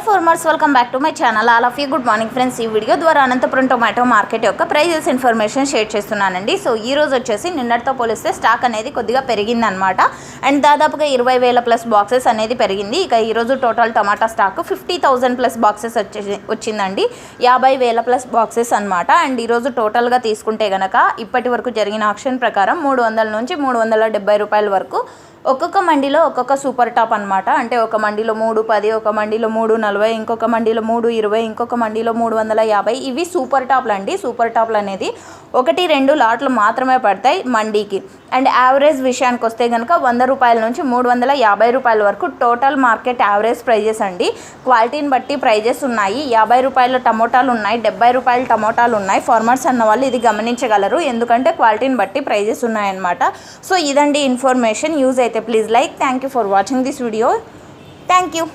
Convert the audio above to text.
Farmers, welcome back to my channel. All of you good morning friends. ఈ video ద్వారా Anantapuram tomato market యొక్క prices information share చేస్తున్నానండి. So ఈ రోజు వచ్చేసి నిన్నటితో పోలిస్తే స్టాక్ అనేది కొద్దిగా పెరిగిందనమాట. అండ్ దాదాపుగా 20,000 ప్లస్ బాక్సెస్ అనేది పెరిగింది. ఇక ఈరోజు టోటల్ టమాటా స్టాక్ 50,000 ప్లస్ బాక్సెస్ వచ్చిందండి. 50,000 ప్లస్ బాక్సెస్ అనమాట. అండ్ ఈరోజు టోటల్గా తీసుకుంటే కనుక ఇప్పటి వరకు జరిగిన ఆక్షన్ ప్రకారం 300 నుంచి 370 రూపాయల వరకు ఒక్కొక్క మండీలో ఒక్కొక్క సూపర్ టాప్ అనమాట. అంటే ఒక మండీలో 310, ఒక మండీలో 340, ఇంకొక మండీలో 320, ఇంకొక మండీలో 350. ఇవి సూపర్ టాప్లు అండి. సూపర్ టాప్లు అనేది 1-2 లాట్లు మాత్రమే పడతాయి మండీకి. అండ్ యావరేజ్ విషయానికి వస్తే కనుక 100 రూపాయల నుంచి 350 రూపాయల వరకు టోటల్ మార్కెట్ యావరేజ్ ప్రైజెస్ అండి. క్వాలిటీని బట్టి ప్రైజెస్ ఉన్నాయి. 50 రూపాయల టమోటాలు ఉన్నాయి, 70 రూపాయల టమోటాలు ఉన్నాయి. ఫార్మర్స్ అన్న వాళ్ళు ఇది గమనించగలరు, ఎందుకంటే క్వాలిటీని బట్టి ప్రైజెస్ ఉన్నాయన్నమాట. సో ఇదండి ఇన్ఫర్మేషన్. యూజ్ అయితే please like. Thank you for watching this video. Thank you.